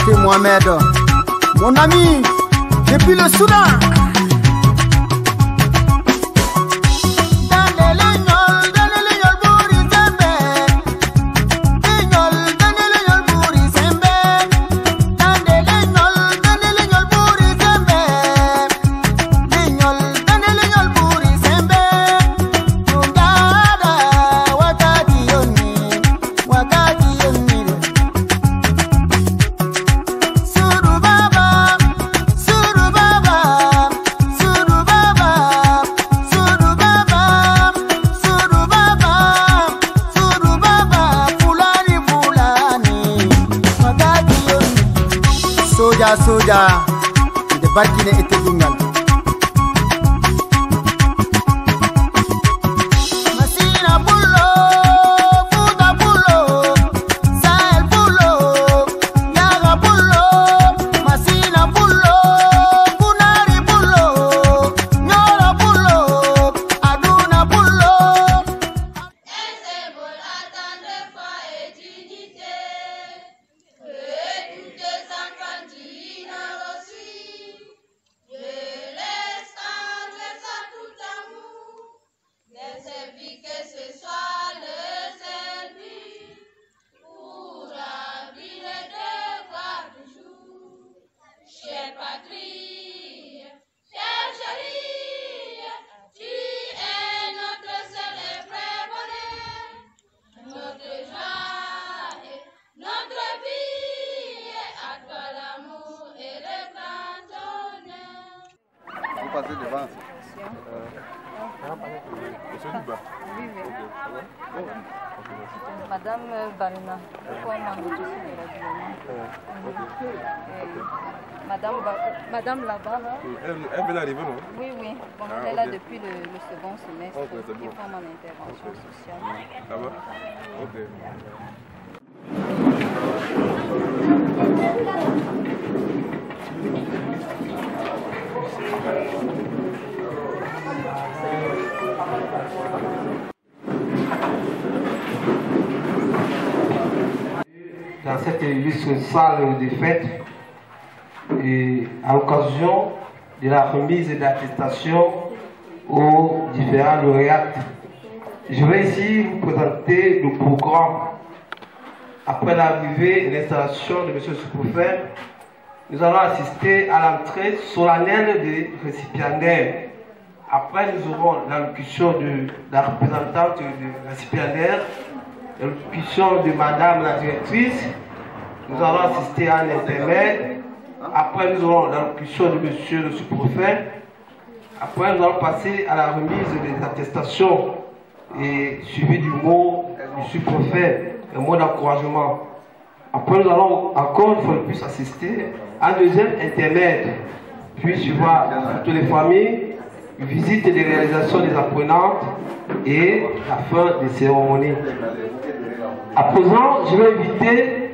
Kouyaté Mohamed, mon ami, depuis le Soudan. Soja, de Bakine et Tedungal. Passer devant. Oui, oui. Madame Balna, pourquoi m'en Madame là-bas, là. Elle vient d'arriver, non? Oui, oui. Bon, elle est là depuis le second semestre. C'est bon. Pour mon intervention sociale. Ça va? Ok. Dans cette illustre salle de fête, et à l'occasion de la remise d'attestation aux différents lauréats, je vais ici vous présenter le programme. Après l'arrivée et l'installation de M. le sous-préfet, nous allons assister à l'entrée solennelle des récipiendaires. Après, nous aurons l'allocution de la représentante du récipiendaire, l'allocution de Madame la directrice. Nous allons assister à l'intermède. Après, nous aurons l'allocution de Monsieur le sous-préfet. Après, nous allons passer à la remise des attestations et suivi du mot du sous-préfet, un mot d'encouragement. Après, nous allons encore une fois de plus assister à un deuxième intermède. Puis, suivant toutes les familles, visite des réalisations des apprenantes et la fin des cérémonies. À présent, je vais inviter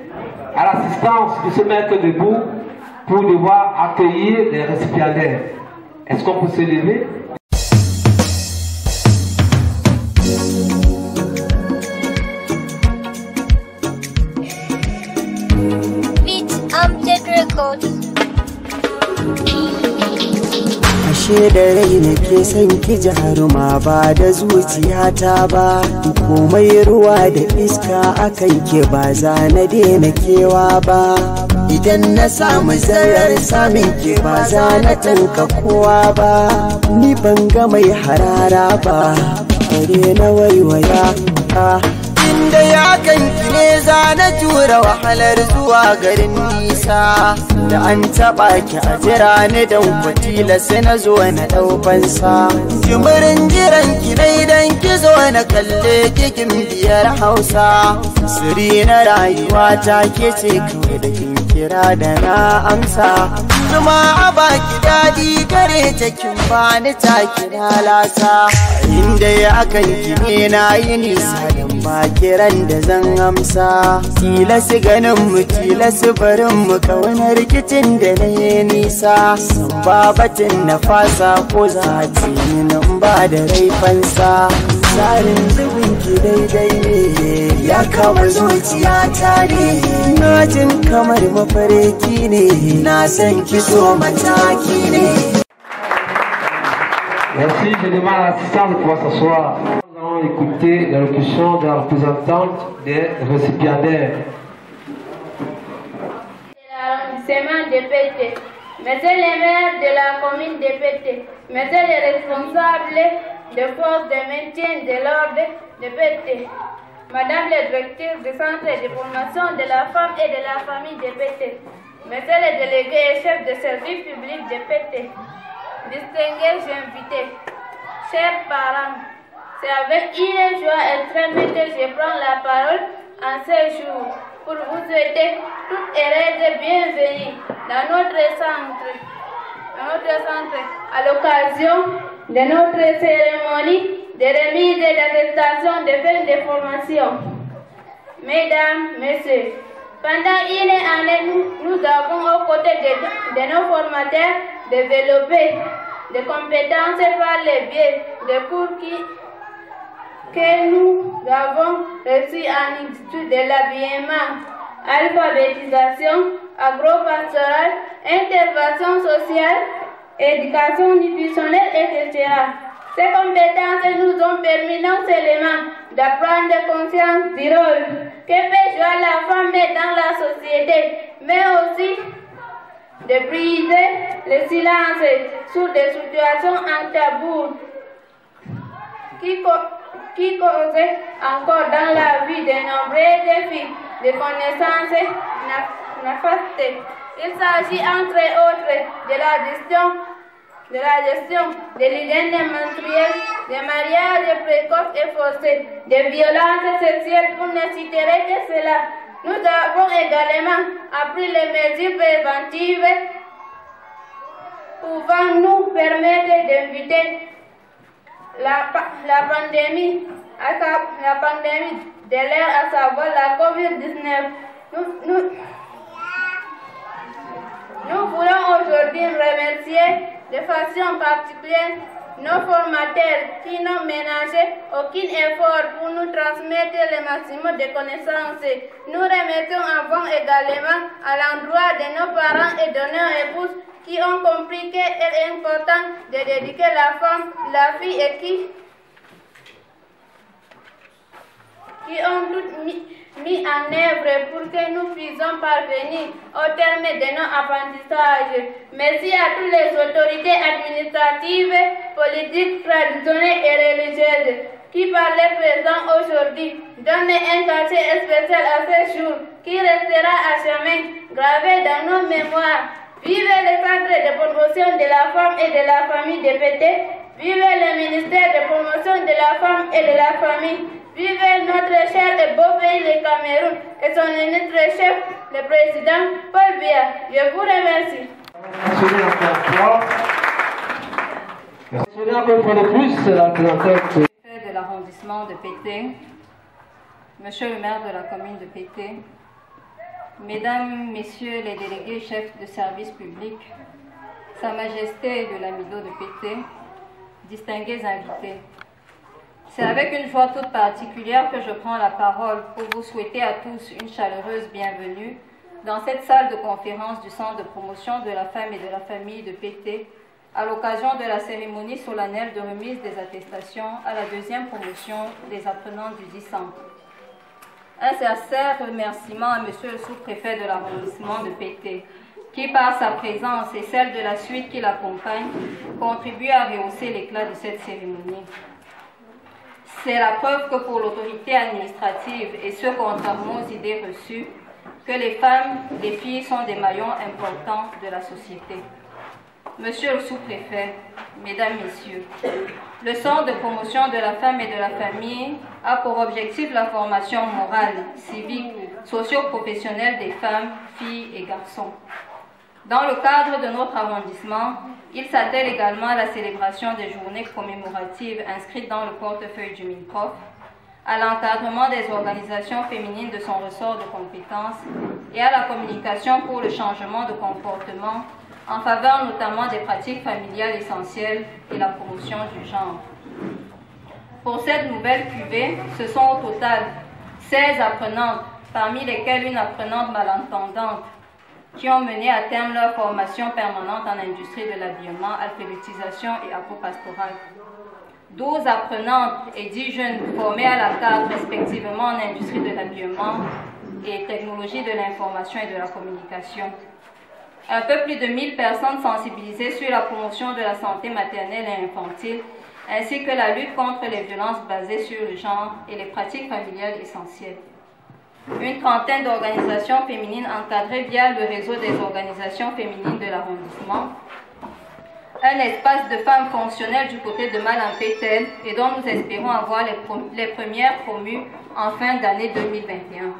à l'assistance de se mettre debout pour devoir accueillir les récipiendaires. Est-ce qu'on peut se lever? Ashe da rai nake son ki jaruma ba da zuciyata ba, komai ruwa da iska akan ke ba za na daina kewa ba. Idan na samu zarar samun ke ba za na tanka kowa ba, ni ban ga mai harara ba bare na waiwaya. Inda ya kanki ne za na tura wahalar zuwa garin nisa, da an taɓa ki a jira ni don kwatila sai na zo na ɗaufansa. Jimirin jiran ki na idan ki zo na kalle kikin biyar Hausa, siri na rayuwa ta ke ce kawai da kin kira da na amsa. Zuma a baki daɗi gare ta kin bani ta kira lasa, inda ya kanki ne na yi nisa don ba kiran da zan amsa. Tilasi ganin mu tilasi barin mu kauna rikicin da na yi nisa, san ba batun na fasa ko za a ce nan ba da raifansa. tsarin zubin ki daidai ne ya kama zuciya ta ne na jin kamar mafarki ne na san ki so mataki ne. Merci, je demande à l'assistant de pouvoir s'asseoir. Nous allons écouter l'allocution de la représentante des récipiendaires. L'arrondissement de Pété, monsieur le maire de la commune de Pété, monsieur les responsables de forces de maintien de l'ordre de Pété, madame la directrice du centre de formation de la femme et de la famille de Pété, monsieur le délégué et chef de service public de Pété, distingués invités, chers parents, c'est avec une joie extrême que je prends la parole en ce jour pour vous souhaiter toute heureuse bienvenue dans notre centre à l'occasion de notre cérémonie de remise et d'attestation de fin de formation. Mesdames, Messieurs, pendant une année, nous avons aux côtés de nos formateurs développé des compétences par le biais de cours que nous avons reçus en institut de l'habillement, alphabétisation, agro-pastorale, intervention sociale, éducation nutritionnelle, etc. Ces compétences nous ont permis non seulement d'apprendre conscience du rôle que peut jouer la femme dans la société, mais aussi de briser le silence sur des situations en tabou qui causent encore dans la vie de nombreuses filles de connaissances néfastes. Il s'agit entre autres de la gestion de l'hygiène menstruelle, des mariages précoces et forcés, des violences sexuelles pour ne citer que cela. Nous avons également appris les mesures préventives pouvant nous permettre d'éviter la pandémie de l'ère, à savoir la COVID-19. Nous voulons aujourd'hui remercier de façon particulière nos formateurs qui n'ont ménagé aucun effort pour nous transmettre le maximum de connaissances. Nous remettons avant également à l'endroit de nos parents et de nos épouses qui ont compris qu'il est important de dédiquer la femme, la fille et qui ont tout mis en œuvre pour que nous puissions parvenir au terme de nos apprentissages. Merci à toutes les autorités administratives, politiques, traditionnelles et religieuses qui par les présents aujourd'hui donnent un cachet spécial à ce jour qui restera à jamais gravé dans nos mémoires. Vive le centre de promotion de la femme et de la famille de Pété. Vive le ministère de promotion de la femme et de la famille. Vive notre cher et beau pays, le Cameroun, et son ministre chef, le président Paul Biya. Je vous remercie. De l'arrondissement de Pété, Monsieur le maire de la commune de Pété, Mesdames, Messieurs les délégués chefs de service public, Sa Majesté de l'Amido de Pété, distingués invités. C'est avec une joie toute particulière que je prends la parole pour vous souhaiter à tous une chaleureuse bienvenue dans cette salle de conférence du Centre de promotion de la femme et de la famille de Pété à l'occasion de la cérémonie solennelle de remise des attestations à la deuxième promotion des apprenants du dit centre. Un sincère remerciement à Monsieur le sous-préfet de l'arrondissement de Pété, qui par sa présence et celle de la suite qui l'accompagne, contribue à rehausser l'éclat de cette cérémonie. C'est la preuve que pour l'autorité administrative, et ce contrairement aux idées reçues, que les femmes, les filles sont des maillons importants de la société. Monsieur le sous-préfet, Mesdames, Messieurs, le Centre de promotion de la femme et de la famille a pour objectif la formation morale, civique, socio-professionnelle des femmes, filles et garçons. Dans le cadre de notre arrondissement, il s'attelle également à la célébration des journées commémoratives inscrites dans le portefeuille du MINPROF, à l'encadrement des organisations féminines de son ressort de compétences et à la communication pour le changement de comportement en faveur notamment des pratiques familiales essentielles et la promotion du genre. Pour cette nouvelle cuvée, ce sont au total 16 apprenantes, parmi lesquelles une apprenante malentendante, qui ont mené à terme leur formation permanente en industrie de l'habillement, alphabétisation et agro-pastorale. 12 apprenantes et 10 jeunes formés à la carte respectivement en industrie de l'habillement et technologie de l'information et de la communication. Un peu plus de 1000 personnes sensibilisées sur la promotion de la santé maternelle et infantile, ainsi que la lutte contre les violences basées sur le genre et les pratiques familiales essentielles. Une trentaine d'organisations féminines encadrées via le réseau des organisations féminines de l'arrondissement. Un espace de femmes fonctionnelles du côté de Malampétel et dont nous espérons avoir les premières promues en fin d'année 2021.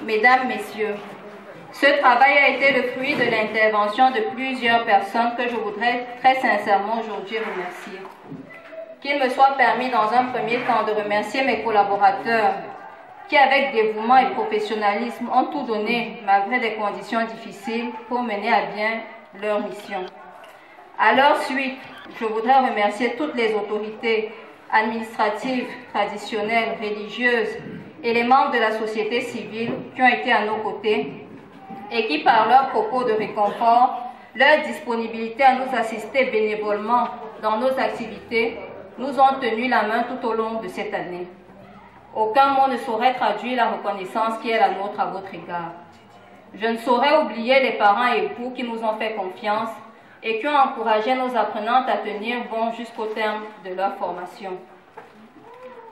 Mesdames, Messieurs, ce travail a été le fruit de l'intervention de plusieurs personnes que je voudrais très sincèrement aujourd'hui remercier. Qu'il me soit permis dans un premier temps de remercier mes collaborateurs qui, avec dévouement et professionnalisme, ont tout donné malgré des conditions difficiles pour mener à bien leur mission. À leur suite, je voudrais remercier toutes les autorités administratives, traditionnelles, religieuses et les membres de la société civile qui ont été à nos côtés et qui, par leurs propos de réconfort, leur disponibilité à nous assister bénévolement dans nos activités, nous ont tenu la main tout au long de cette année. Aucun mot ne saurait traduire la reconnaissance qui est la nôtre à votre égard. Je ne saurais oublier les parents et époux qui nous ont fait confiance et qui ont encouragé nos apprenantes à tenir bon jusqu'au terme de leur formation.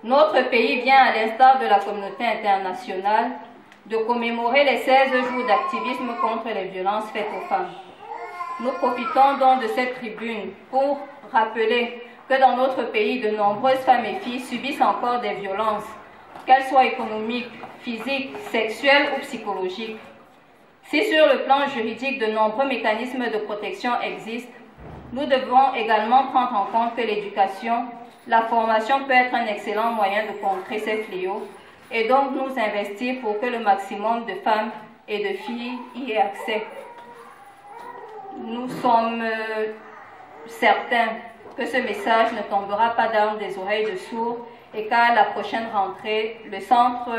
Notre pays vient, à l'instar de la communauté internationale, de commémorer les 16 jours d'activisme contre les violences faites aux femmes. Nous profitons donc de cette tribune pour rappeler que dans notre pays, de nombreuses femmes et filles subissent encore des violences, qu'elles soient économiques, physiques, sexuelles ou psychologiques. Si sur le plan juridique, de nombreux mécanismes de protection existent, nous devons également prendre en compte que l'éducation, la formation peut être un excellent moyen de contrer ces fléaux et donc nous investir pour que le maximum de femmes et de filles y aient accès. Nous sommes certains que ce message ne tombera pas dans des oreilles de sourds et qu'à la prochaine rentrée, le Centre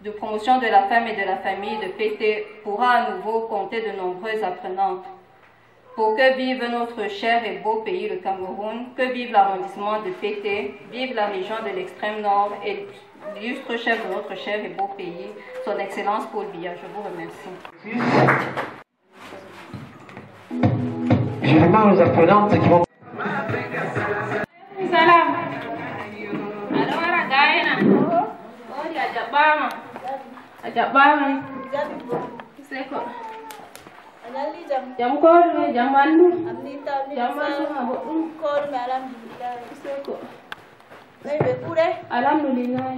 de promotion de la femme et de la famille de Pété pourra à nouveau compter de nombreuses apprenantes. Pour que vive notre cher et beau pays, le Cameroun, que vive l'arrondissement de Pété, vive la région de l'extrême nord et l'illustre chef de notre cher et beau pays, son Excellence Paul Biya. Je vous remercie. Je demande aux apprenantes qui vont... Salam. Adora gaena. Ori ajabama. Ajabama. Seko. Jam kodu jam mandu. Jam mandu mabudum. Kodu alhamdulillah. Seko. Nebe kure. Alhamdulillah.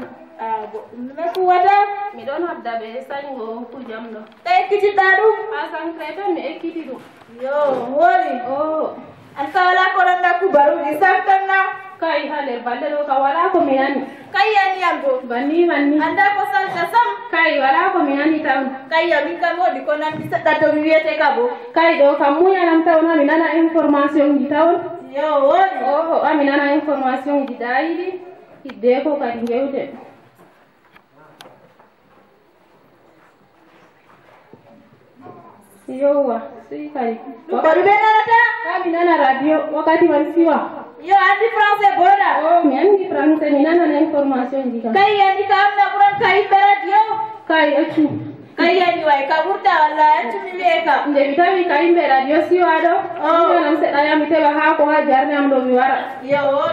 Meku wada mi don habda be sango ku jamdo. Tay kiti daru. Asan kreto mi ekiti do. Yo, wori. Oh. Anta wala koranda ku baru disaftanna. Kai hale balero ka wala ko minani. Kai yani ambo. Bani. Anda ko salta sam. Kai wala ko minani taun. Kai ya mika modi ko nan bisa tato miwete kabo. Kai do kamuya nam tauna minana information di taun. Yo, wori. Oh, aminana information di daidi. Ide ko ka ngeude. Yowa, sikari. Baru benarata? Kami nana radio wakati wansiwa. Yo, anti français bora. Oh, mi anti français ni nana na information dika. Kai yani kamna buran kai radio. Kai achu. Kai yani wai kaburta wala achu miweka. Nde vitavi kai mbe radio siwa do. Oh, na mse aya miteba hako hajarne amdo miwara. Yo.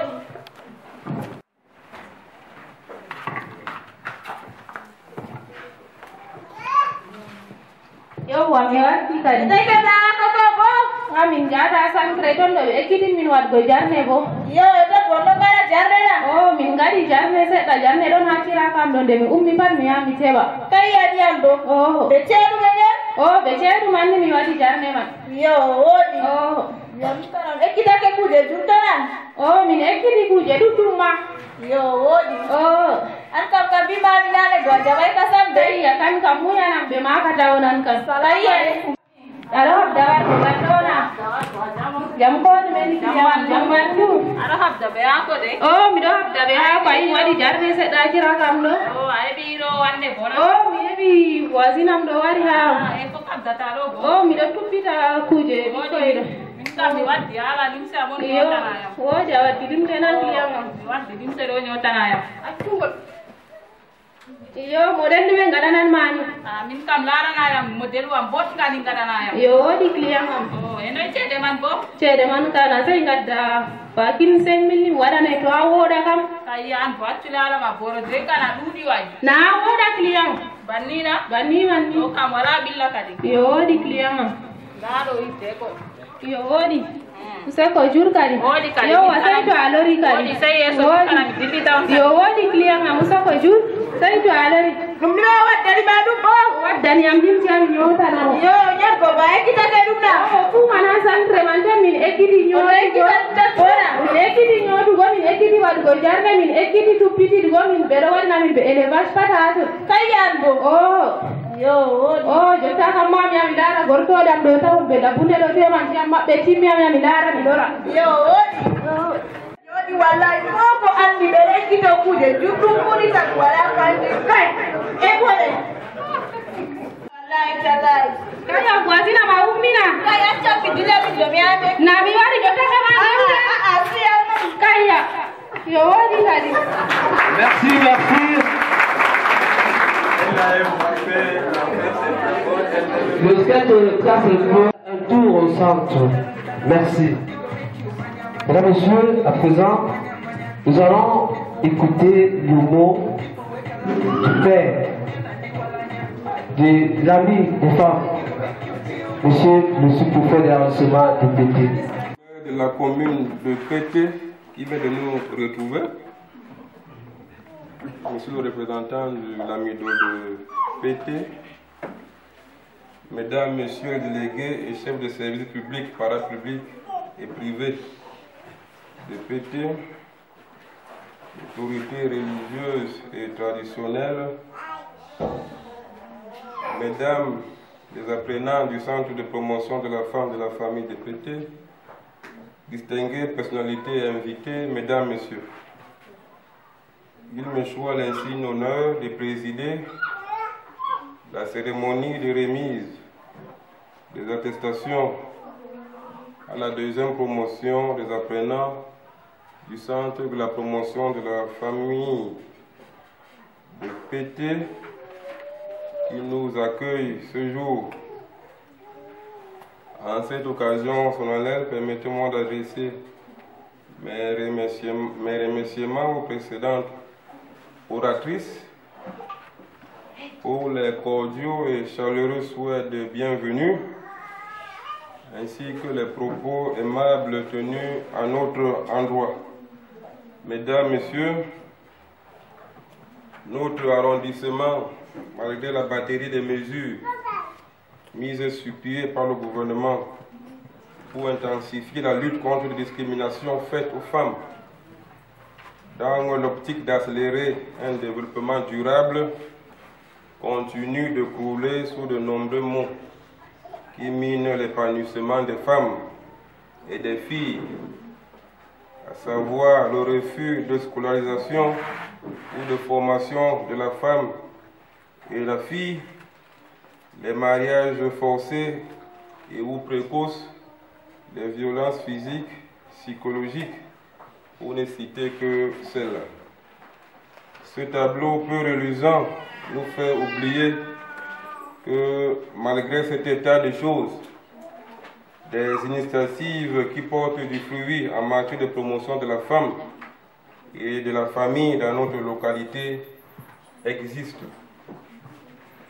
Yo wamewati kali. Ndeke baa kokoko. Amin jata san kreton do ekiti min wat go jarne bo. Yo to gondo kala jarne na. Oh min gadi jarne se ta jarne don hakira kam don de mi ummi pat mi ami teba. Kai ya diam do. Oh. Be cheru ngene? Oh be cheru manni mi wati jarne man. Yo odi. Oh. Yam karon ekita ke kuje juntanan. Oh min ekiti kuje dutuma. Yo odi. Oh. Angka kabima minale go jawai kasam dei ya kan kamu ya nam be maka daonan kan salai ya. Dalam dawat dona. jam ko men jam bandu ara habda be ako de oh mi do habda be ha ko ay wadi jarde se da kira kam do oh ay bi ro wande bona oh mi bi wazinam do wari ha e ko habda ta ro oh mi do tupita kuje mi ko ido min kam mi waddi ala lim sa mon yo tanaya wo jawati dim kenan kliyam mi waddi lim se do nyotanaya atungol yo model ni men gadanan mani min kam larana yam model wam bot ngani gadana yam yo di kliyam am oh eno cede man bo cede man kana sai gadda bakin 5 milli wadana to awoda kam kayan batula ala ma boro de kana dudi way na awoda kliyam banina banni man o kam wala billa kadi yo di kliyam am ngado ite ko yo wodi sai ko jur kadi yo wasai to alori kadi wodi sai yeso kana mi dilli taw yo wodi kliyam am sai ko jur sai to alori dum dira waddani ba dum bo waddani am dim ti am nyota na yo nyar ko ba ekita ke dum na o fu mana santre man tan min ekiti nyoto ekita ora ekiti nyoto go min ekiti wad go jarne min ekiti tupiti go min bedo wadna min be elevage patato kayan bo oh yo oh jota kam ma mi am dara gorto dam do taw be da bunde do te man jam mabbe timmi am dara mi dora yo yodi wallahi ko andi be ekito kuje jutum kuni tak wala kandi kai e bole wallahi talai kaya bwazina maumina kaya chapi dile video mi ame na mi wali jota kama si am kaya yo wadi kadi Merci, merci. Le skate classe un tour au centre. Merci. Mesdames et messieurs, à présent, nous allons écouter le mot du père, de l'ami des femmes, monsieur le sous-préfet de l'arrondissement de Pété. De la commune de Pété, qui vient de nous retrouver. Monsieur le représentant de l'amido de Pété, mesdames, messieurs les délégués et chefs de services publics, parapublics et privés de Pété, autorités religieuses et traditionnelles, mesdames les apprenants du Centre de promotion de la femme de la famille de Pété, distinguées personnalités et invités, mesdames, messieurs. Il me choisit l'insigne honneur de présider la cérémonie de remise des attestations à la deuxième promotion des apprenants du Centre de la promotion de la famille de Pété qui nous accueille ce jour. En cette occasion solennelle, permettez-moi d'adresser mes remerciements aux précédentes oratrices pour les cordiaux et chaleureux souhaits de bienvenue, ainsi que les propos aimables tenus à notre endroit. Mesdames, Messieurs, notre arrondissement, malgré la batterie des mesures mises sur pied par le gouvernement pour intensifier la lutte contre les discriminations faites aux femmes, dans l'optique d'accélérer un développement durable, continue de crouler sous de nombreux maux qui minent l'épanouissement des femmes et des filles, à savoir le refus de scolarisation ou de formation de la femme et la fille, les mariages forcés et ou précoces, les violences physiques, psychologiques, pour ne citer que celle-là. Ce tableau peu reluisant nous fait oublier que malgré cet état de choses, des initiatives qui portent du fruit en matière de promotion de la femme et de la famille dans notre localité existent.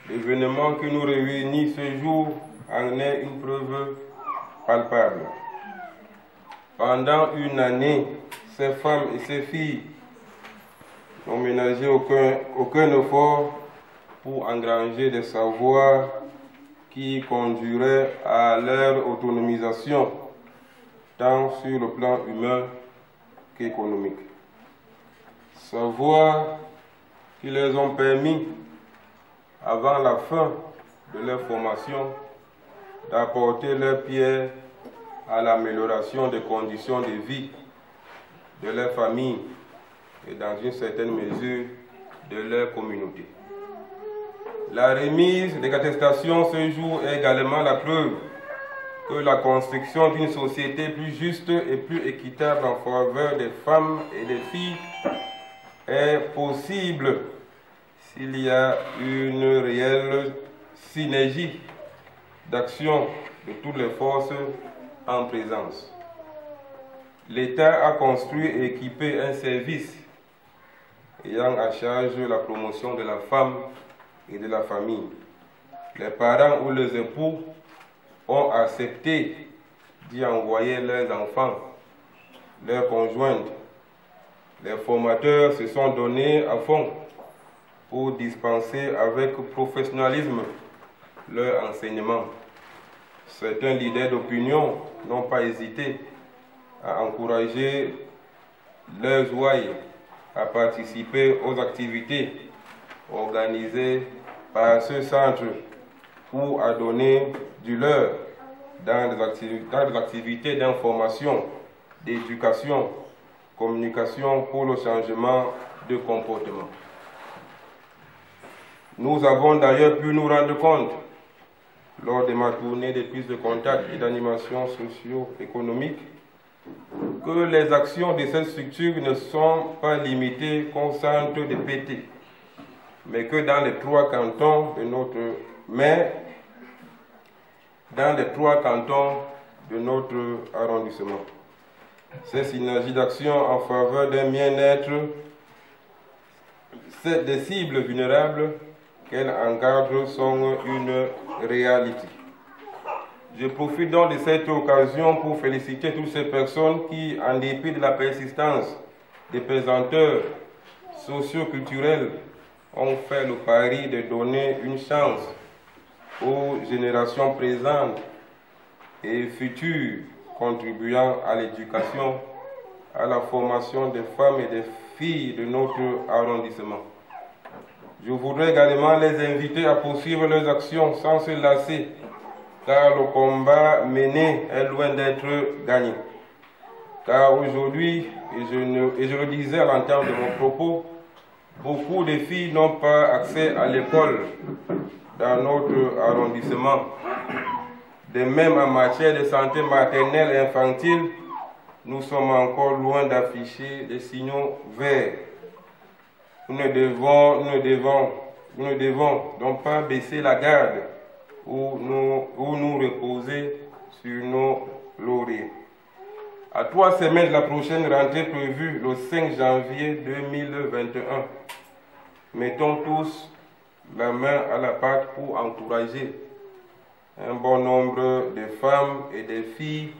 L'événement qui nous réunit ce jour en est une preuve palpable. Pendant une année, ces femmes et ces filles n'ont ménagé aucun effort pour engranger des savoirs qui conduiraient à leur autonomisation, tant sur le plan humain qu'économique. Savoirs qui les ont permis, avant la fin de leur formation, d'apporter leur pierre à l'amélioration des conditions de vie de leur famille et dans une certaine mesure de leur communauté. La remise des attestations ce jour est également la preuve que la construction d'une société plus juste et plus équitable en faveur des femmes et des filles est possible s'il y a une réelle synergie d'action de toutes les forces en présence. L'État a construit et équipé un service ayant à charge la promotion de la femme et de la famille. Les parents ou les époux ont accepté d'y envoyer leurs enfants, leurs conjointes. Les formateurs se sont donnés à fond pour dispenser avec professionnalisme leur enseignement. Certains leaders d'opinion n'ont pas hésité à encourager leurs ouailles à participer aux activités organisées par ce centre ou à donner du leur dans des activités d'information, d'éducation, communication pour le changement de comportement. Nous avons d'ailleurs pu nous rendre compte, lors de ma tournée de prise de contact et d'animation socio-économique, que les actions de cette structure ne sont pas limitées qu'au centre de PT, mais que dans les trois cantons de notre arrondissement. Ces synergies d'action en faveur d'un bien-être, des cibles vulnérables qu'elles encadrent sont une réalité. Je profite donc de cette occasion pour féliciter toutes ces personnes qui, en dépit de la persistance des pesanteurs socio-culturels, ont fait le pari de donner une chance aux générations présentes et futures contribuant à l'éducation, à la formation des femmes et des filles de notre arrondissement. Je voudrais également les inviter à poursuivre leurs actions sans se lasser, car le combat mené est loin d'être gagné. Car aujourd'hui, et je le disais à l'entame de mon propos, beaucoup de filles n'ont pas accès à l'école dans notre arrondissement. De même, en matière de santé maternelle et infantile, nous sommes encore loin d'afficher des signaux verts. Nous ne devons donc pas baisser la garde ou nous reposer sur nos lauriers. À 3 semaines de la prochaine rentrée prévue le 5 janvier 2021, mettons tous la main à la pâte pour encourager un bon nombre de femmes et de filles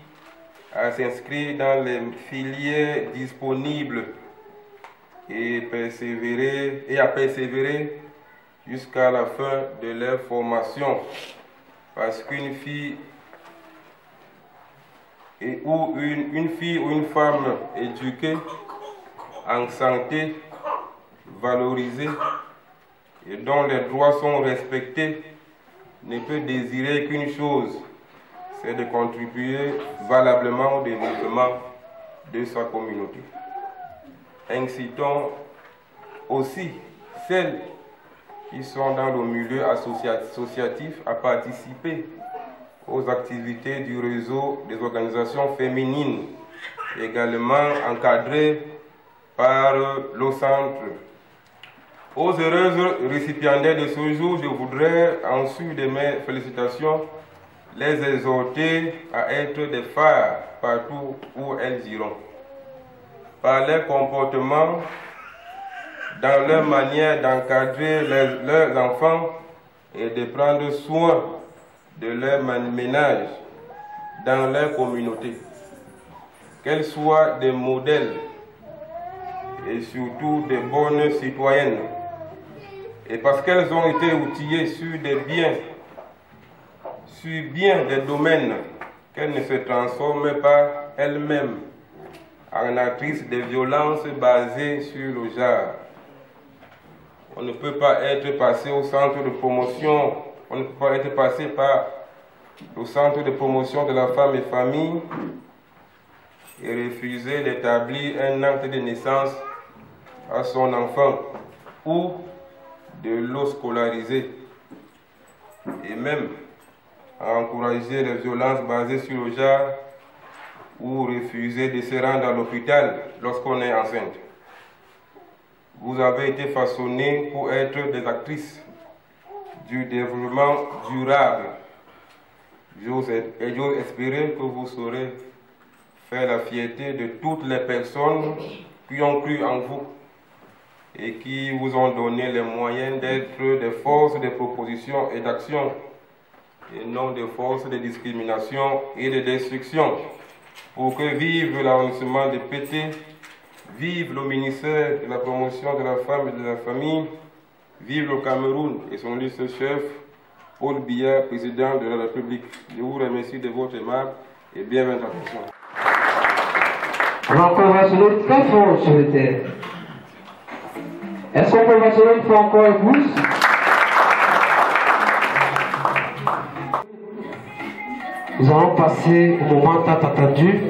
à s'inscrire dans les filières disponibles et à persévérer jusqu'à la fin de leur formation. Parce qu'une fille ou une femme éduquée, en santé, valorisée et dont les droits sont respectés ne peut désirer qu'une chose, c'est de contribuer valablement au développement de sa communauté. Incitons aussi celles qui sont dans le milieu associatif à participer aux activités du réseau des organisations féminines, également encadrées par le centre. Aux heureuses récipiendaires de ce jour, je voudrais, en sus de mes félicitations, les exhorter à être des phares partout où elles iront. Par leur comportement, dans leur manière d'encadrer leurs enfants et de prendre soin de leur ménage dans leur communauté. Qu'elles soient des modèles et surtout des bonnes citoyennes. Et parce qu'elles ont été outillées sur bien des domaines, qu'elles ne se transforment pas elles-mêmes en actrices de violences basées sur le genre. On ne peut pas être passé au centre de promotion, on ne peut pas être passé par au Centre de promotion de la femme et famille et refusé d'établir un acte de naissance à son enfant ou de le scolariser, et même à encourager les violences basées sur le genre ou refuser de se rendre à l'hôpital lorsqu'on est enceinte. Vous avez été façonnés pour être des actrices du développement durable. J'ose espérer que vous saurez faire la fierté de toutes les personnes qui ont cru en vous et qui vous ont donné les moyens d'être des forces de proposition et d'action et non des forces de discrimination et de destruction. Pour que vive l'arrondissement de Pété, vive le ministère de la promotion de la femme et de la famille, vive le Cameroun et son vice-chef, Paul Biya, président de la République. Je vous remercie de votre aimable et bienvenue attention. Alors on va sonner très fort sur le terre. Est-ce qu'on peut vassonner une fois encore et plus? Nous allons passer au moment tant attendu,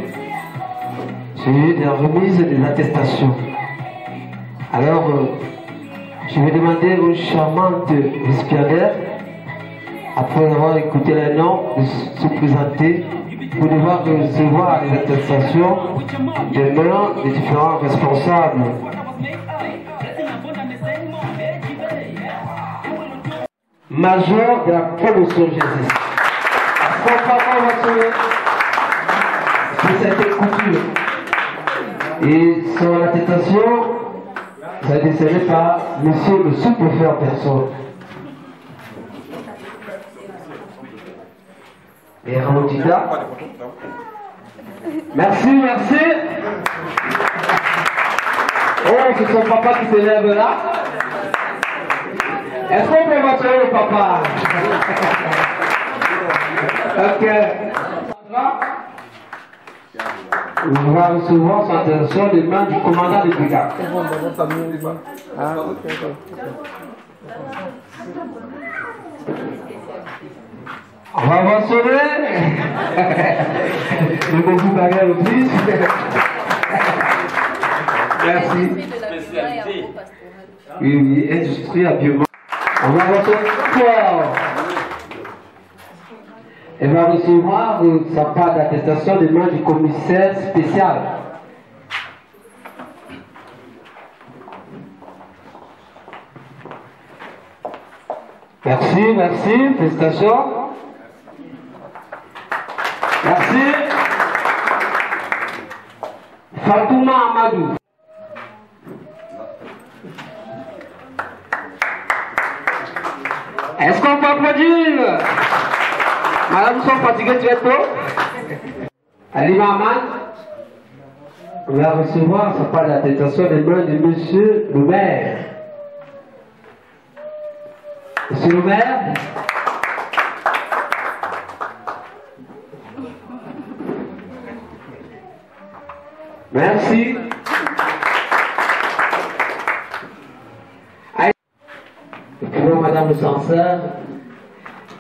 celui de la remise des attestations. Alors, je vais demander aux charmantes récipiendaires, après avoir écouté les noms, de se présenter pour devoir recevoir les attestations des mains des différents responsables. Major de la promotion Jésus. C'est cette couture. Et son attestation, ça a été décerné par monsieur le sous-préfet en personne. Et Ramotita. Merci, merci. Oh, c'est son papa qui s'élève là. Est-ce qu'on peut mentionner le papa? Ok. On va recevoir sa attention des mains du commandant de brigade. On va mentionner le beaucoup barrière aussi. Merci. Oui, oui, industrie, habillement. On va mentionner fort. Elle va recevoir sa part d'attestation des mains du commissaire spécial. Merci, merci, félicitations. Merci. Fatouma Amadou. Est-ce qu'on peut applaudir? Madame, nous sommes fatigués très tôt. Ali Mahaman, on va recevoir sa part d'attestation des mains de monsieur le maire. Monsieur le maire. Merci. Et puis madame le censeur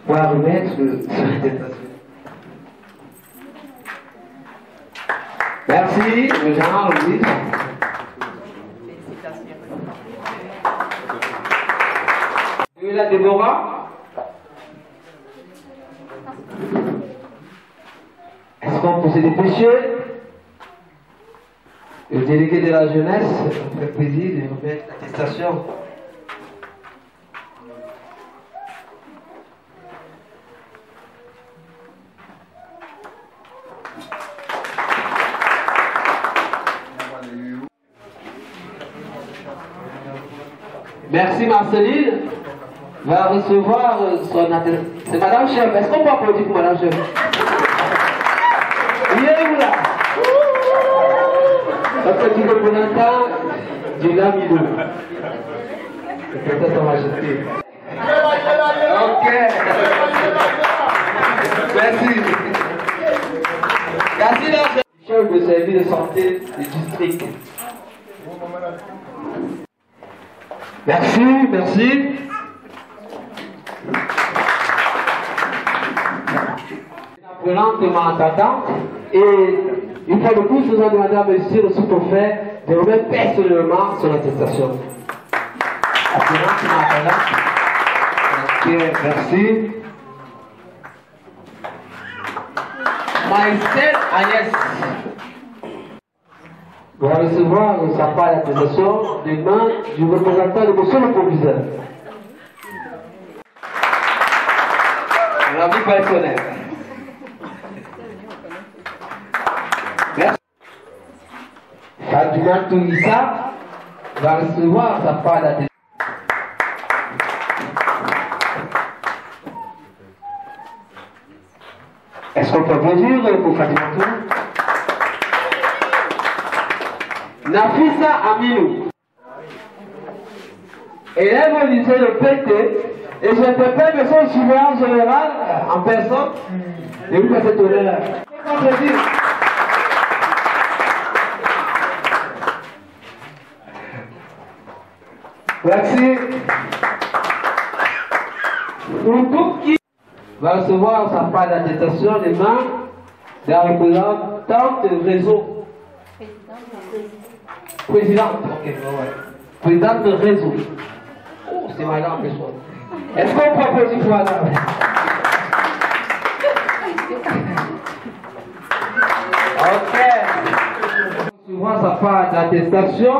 va remettre sur l'attestation. Merci, le général aussi. Et la Déborah. Est-ce qu'on peut se dépêcher? Le délégué de la jeunesse me fait plaisir de remettre l'attestation. Merci Marceline. Va recevoir son attestation. C'est Madame Chef. Est-ce qu'on peut applaudir pour Madame Chef? Il est où là? Un petit représentant du Lamido. Peut-être Sa Majesté. Ok. Merci. Merci la chef de service de santé du district. Merci, merci. présentement attendante et une fois de plus, nous allons demander à monsieur le sous-préfet de remettre personnellement son attestation. Présentement attendante. Merci. Maïsel Agnès va recevoir sa part d'attestation des mains du représentant de monsieur le proviseur. La vie personnelle. Merci. Fadoumatou Issa va recevoir sa part d'attestation. Est-ce qu'on peut applaudir pour Fadoumatou? Nafisa Aminou. Élève au lycée de PT. Et je t'appelle monsieur le surveillant général en personne de vous passer cet honneur. Merci. Outou qui va recevoir sa part d'attestation des mains d'un représentant de réseau. Présidente. Ok, ouais. Présidente de réseau. Oh, c'est malin en question. Est-ce qu'on peut applaudir pour madame? Ok. Tu vois sa part d'attestation.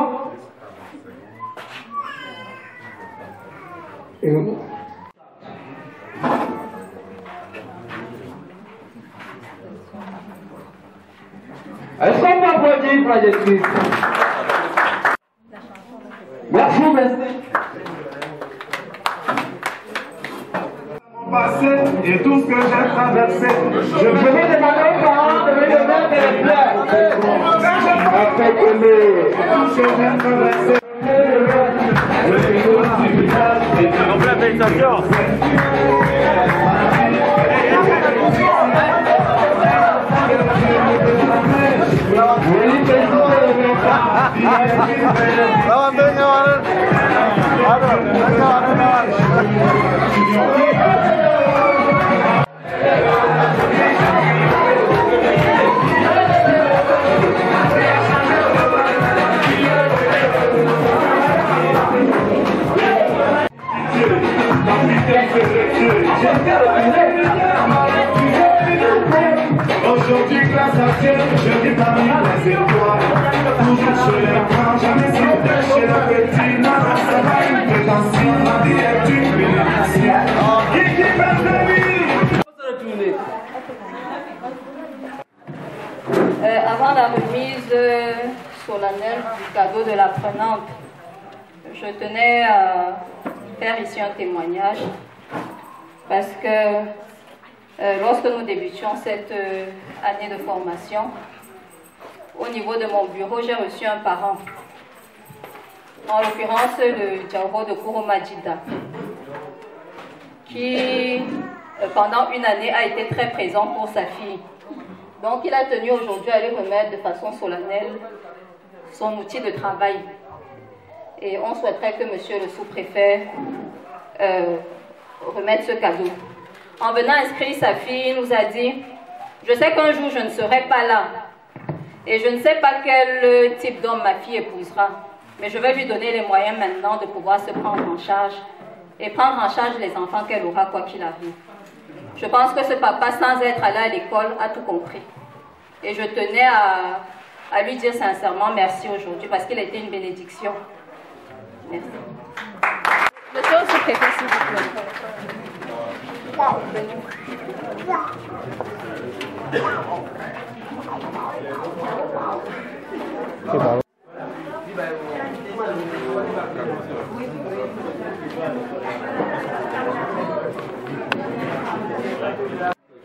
Est-ce qu'on peut applaudir pour la justice? Merci, merci. Passé et tout ce que j'ai traversé. Je vais demander aux parents de me donner des fleurs. Tout ce que j'ai traversé. On fait la félicitation. Aujourd'hui, grâce à Dieu, je vis parmi les étoiles. Toujours sur les bras, jamais sans péché, l'appétit. Nana, ça va, une prétention. Ma vie est une bénédiction. Qui pèse de vie? Avant la remise solennelle du cadeau de l'apprenante, je tenais à faire ici un témoignage parce que lorsque nous débutions cette année de formation, au niveau de mon bureau, j'ai reçu un parent, en l'occurrence le Djaoro de Kouroumadjida, qui pendant une année a été très présent pour sa fille. Donc il a tenu aujourd'hui à lui remettre de façon solennelle son outil de travail. Et on souhaiterait que monsieur le sous-préfet remette ce cadeau. En venant inscrire sa fille, il nous a dit « Je sais qu'un jour je ne serai pas là et je ne sais pas quel type d'homme ma fille épousera, mais je vais lui donner les moyens maintenant de pouvoir se prendre en charge et prendre en charge les enfants qu'elle aura quoi qu'il arrive. » Je pense que ce papa, sans être allé à l'école, a tout compris. Et je tenais à lui dire sincèrement merci aujourd'hui parce qu'il a été une bénédiction. Merci. Monsieur le sous-préfet, s'il vous plaît.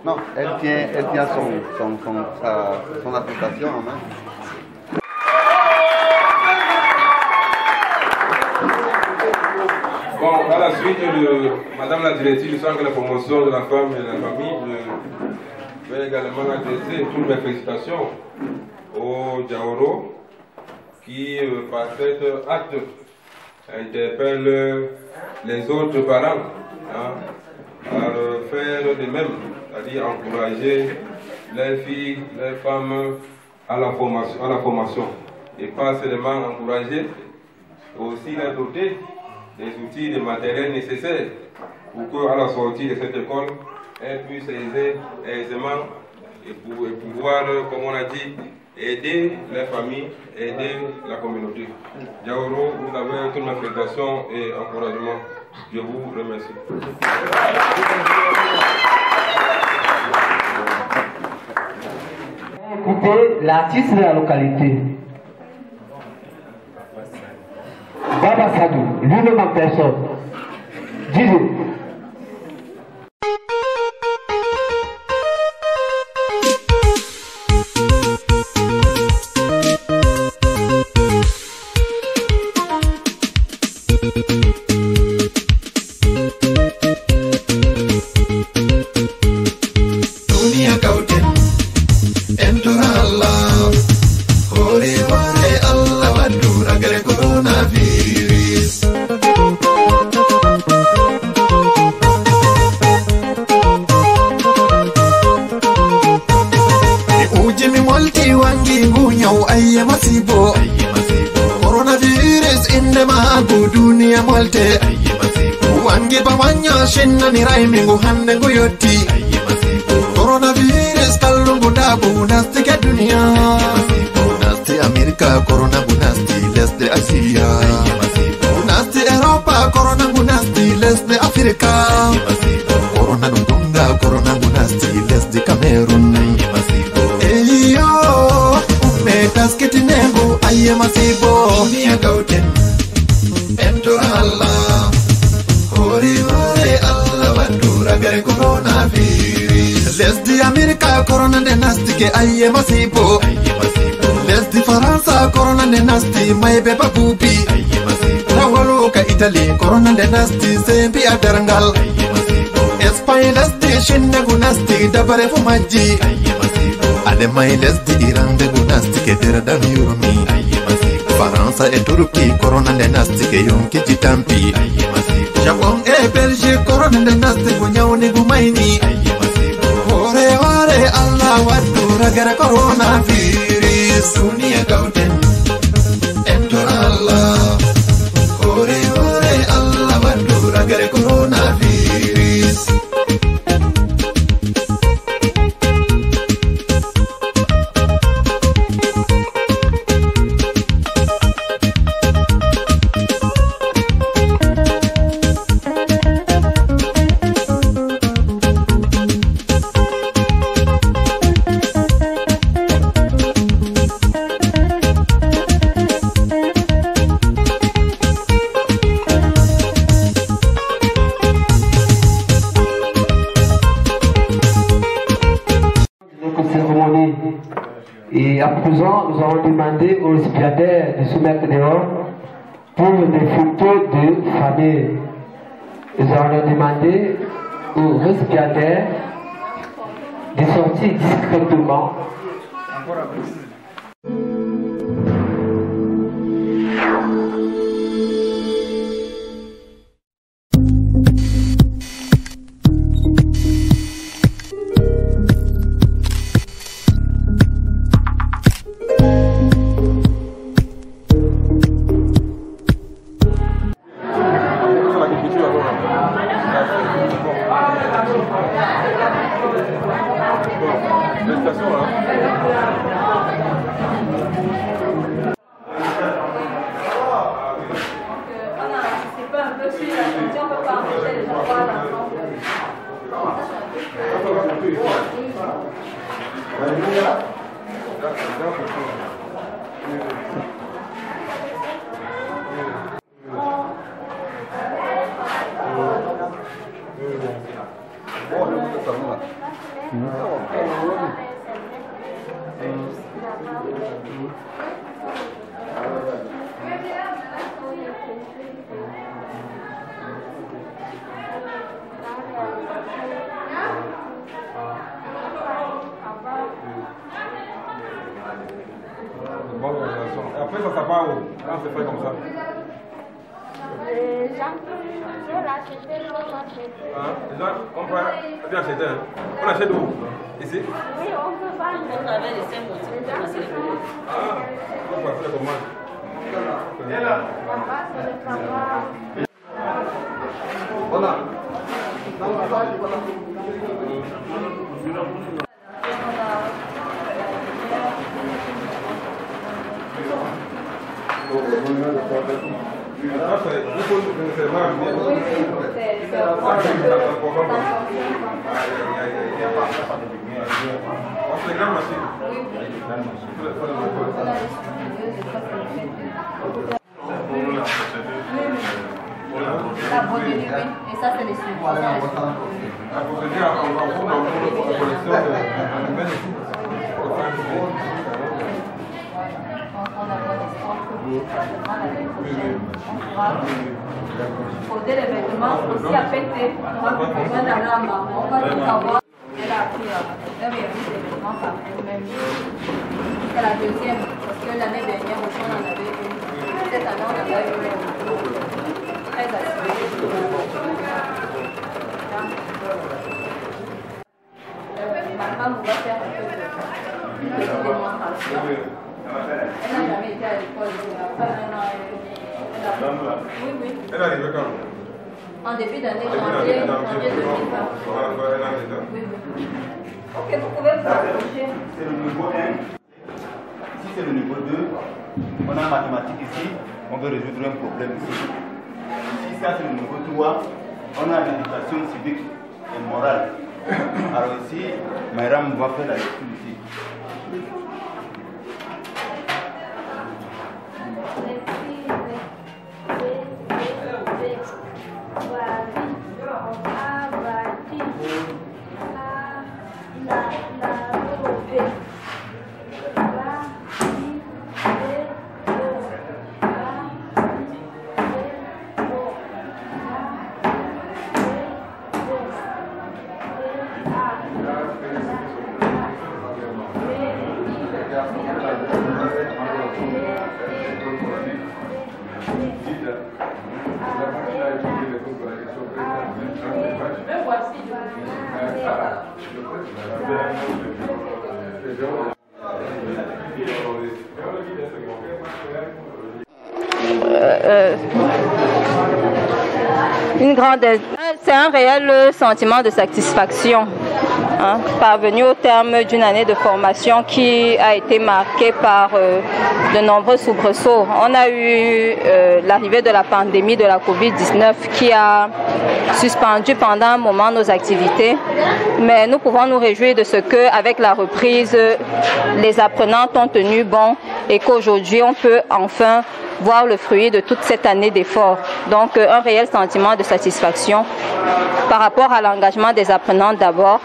Non, elle tient son attestation en main. Bon, à la suite de Madame la directrice du centre de la promotion de la femme et de la famille, je vais également adresser toutes mes félicitations au Djaoro qui, par cet acte, interpelle les autres parents à faire de même c'est-à-dire encourager les filles, les femmes à la formation. Et pas seulement encourager, aussi les doter des outils, des matériels nécessaires pour qu'à la sortie de cette école, elles puissent aisément et pouvoir, comme on a dit, aider les familles, aider la communauté. Diaoro, vous avez toute ma félicitation et encouragement. Je vous remercie. Écoutez l'artiste de la localité. Baba Sadou, lui-même en personne. Dis-le. Ni raimingu hande goyoti coronavirus kalungu dabu nasti ke dunia nasti Amerika corona gunasti lesde Asia nasti Eropa corona gunasti lesde Afrika corona nungunga corona gunasti lesde Cameroon eyo umetas kitinengu aye masibo ni gauten entorala hori coronavirus. Lesdi America corona de nasti ke aye masibo. Lesdi Faransa corona de nasti mai beba bubi. Rawalo ka Italy corona de nasti sembi aderangal. Espagne lesdi shinna gunasti dabare fumaji. Ade mai lesdi Iran de gunasti ke deradan yurumi. Faransa e Turki corona de nasti ke yonki jitampi. Japon e Belgique corona de nasti gunyawni gumaini. Hore hore Allah wadu ragara coronavirus dunia gauten entor Allah. Hore hore Allah wadu ragara coronavirus. Et à présent, nous allons demander aux récipiendaires de se mettre dehors pour des photos de famille. Nous allons demander aux récipiendaires de sortir discrètement. Après, ça part où? Quand c'est fait comme ça? Déjà, on peut bien acheter. On achète où? Ici? Oui, on peut pas. On avait les 5 motifs pour passer les commandes. Ah, on peut passer les commandes. Voilà. La broderie, oui. Et ça, c'est les suivis. Poser les vêtements aussi à péter. On va besoin d'aller à maman. On va tout savoir. Elle a appris à réaliser des vêtements partout. Même c'est la deuxième. Parce que l'année dernière, on en avait une. Cette année, on avait une. Très assurée. Ma femme va faire un peu de démonstration. Elle n'a jamais été à l'école. Oui. Elle est arrivée quand? En début d'année, janvier 2020. Oui. Ok, vous pouvez vous approcher. C'est le niveau 1. Si c'est le niveau 2, on a mathématiques ici, on veut résoudre un problème ici. Si ça c'est le niveau 3, on a l'éducation civique et morale. Alors ici, Mayram va faire la lecture ici. C'est un réel sentiment de satisfaction, hein, parvenu au terme d'une année de formation qui a été marquée par de nombreux soubresauts. On a eu l'arrivée de la pandémie de la Covid-19 qui a suspendu pendant un moment nos activités, mais nous pouvons nous réjouir de ce qu'avec la reprise, les apprenants ont tenu bon et qu'aujourd'hui on peut enfin voir le fruit de toute cette année d'efforts. Donc un réel sentiment de satisfaction par rapport à l'engagement des apprenants d'abord,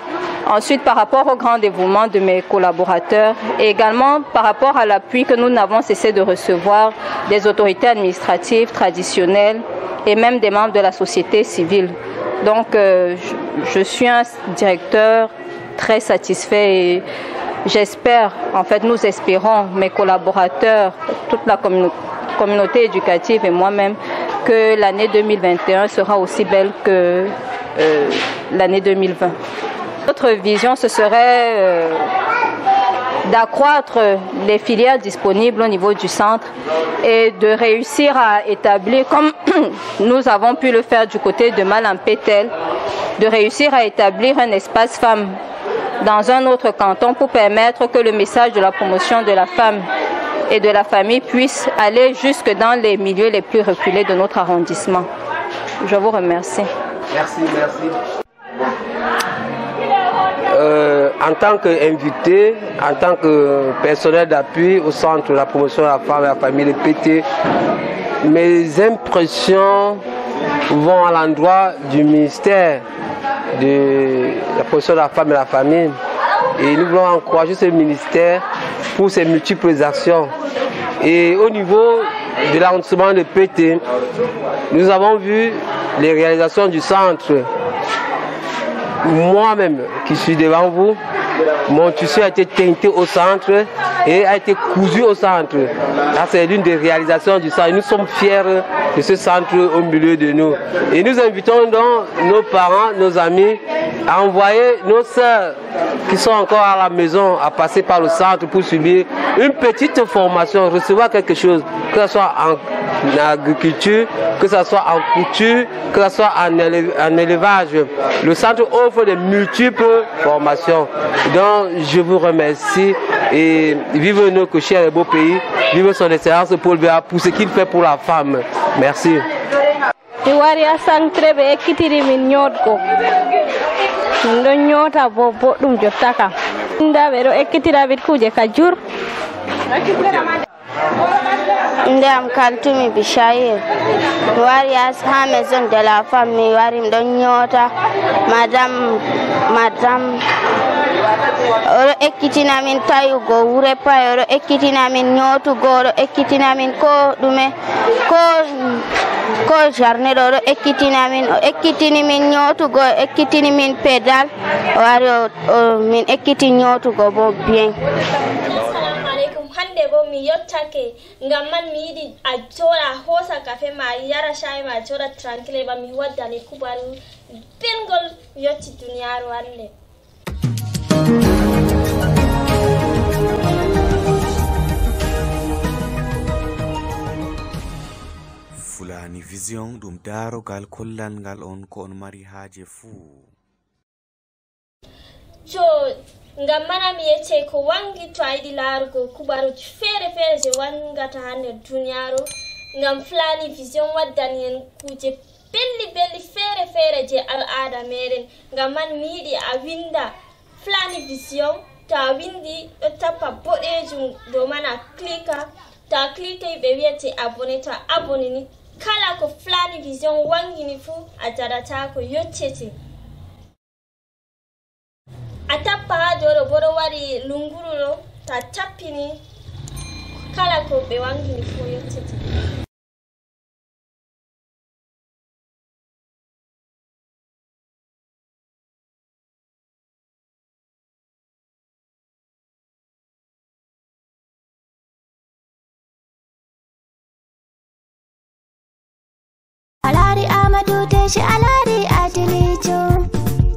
ensuite par rapport au grand dévouement de mes collaborateurs et également par rapport à l'appui que nous n'avons cessé de recevoir des autorités administratives traditionnelles et même des membres de la société civile. Donc je suis un directeur très satisfait et j'espère, en fait nous espérons, mes collaborateurs, toute la communauté éducative et moi-même, que l'année 2021 sera aussi belle que l'année 2020. Notre vision, ce serait d'accroître les filières disponibles au niveau du centre et de réussir à établir, comme nous avons pu le faire du côté de Malampétel, de réussir à établir un espace femme dans un autre canton pour permettre que le message de la promotion de la femme et de la famille puisse aller jusque dans les milieux les plus reculés de notre arrondissement. Je vous remercie. Merci. En tant qu'invité, en tant que personnel d'appui au centre de la promotion de la femme et de la famille, le PT, mes impressions vont à l'endroit du ministère de la promotion de la femme et de la famille. Et nous voulons encourager ce ministère pour ses multiples actions. Et au niveau de l'arrondissement de PT, nous avons vu les réalisations du centre. Moi-même qui suis devant vous, mon tissu a été teinté au centre et a été cousu au centre. C'est l'une des réalisations du centre. Nous sommes fiers de ce centre au milieu de nous. Et nous invitons donc nos parents, nos amis à envoyer nos sœurs qui sont encore à la maison à passer par le centre pour subir une petite formation, recevoir quelque chose, que ce soit en agriculture, que ce soit en couture, que ce soit en élevage. Le centre offre de multiples formations. Donc je vous remercie et vive nos cochers et beaux pays, vive son excellence Paul Biya pour ce qu'il fait pour la femme. Merci. Mi wari ha centre ɓe ekkitiri min ñootgo min ɗon ñoota bo boɗɗum jotta kam nda ɓe ɗo ekkitira min kuje ka jur. Ndam Kaltumi Bishaye. Mi wari ha maison de la femme, mi wari mi ɗon ñoota madame oɗo ekkitina min tayugo wure pay, oɗo ekkitina min ñootugo, oɗo ekkitina min ko ɗume ko jarne ɗo oɗo ekkitina min, o ekkitini min ñootugo, o ekkitini min pedal, o wari min ekkiti ñootugo bo bien. Hande bo mi yottake ngam man mi yiɗi a joɗa hosa kafe ma yara shayi ma joɗa tranquille ba mi waddani kubaru bengol mi yotti duniyaru hande. Fulani Vision ɗum darogal kollangal on ko on mari haaje fuu. Ngam mana mi yecce ko wangi to a yiɗi laarugo kubaruji feere feere je wangata ha nder duniyaru ngam Fulani Vision waddani en kuje belli feere feere je al'ada meɗen. Ngam man mi yiɗi a winda Fulani Vision, to a windi ɗo tappa boɗejum dow man a klika, to a klikai ɓe wiyete abone, to a abone ni kala ko Fulani Vision wangini fu a jaɗata ko yoccete. A tappa ha dow bo ɗo waɗi lunguru ɗo, to a tappini kala ko ɓe wangini fu yoccete. Alari Amadou Deji Alari Adilijo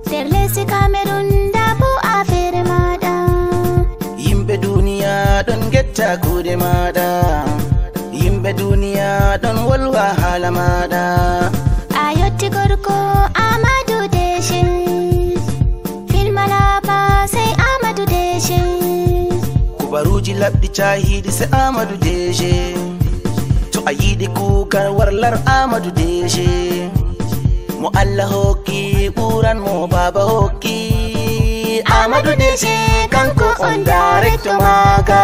der lesi Cameroon dabo afere mada. Yimɓe duniya ɗon getta kuuɗe maɗa, yimɓe duniya ɗon wolwa haala maɗa. A yotti gorko Amadou Deji, filmalaba sai Amadou Deji. Kubaruji labɗi cahiɗi se Amadou Deji. To a yiɗi kukar warlar Amadou Deji. Mo Allah hokki ɓuran mo baba hokki. Amadou Deji kanko on directo maga.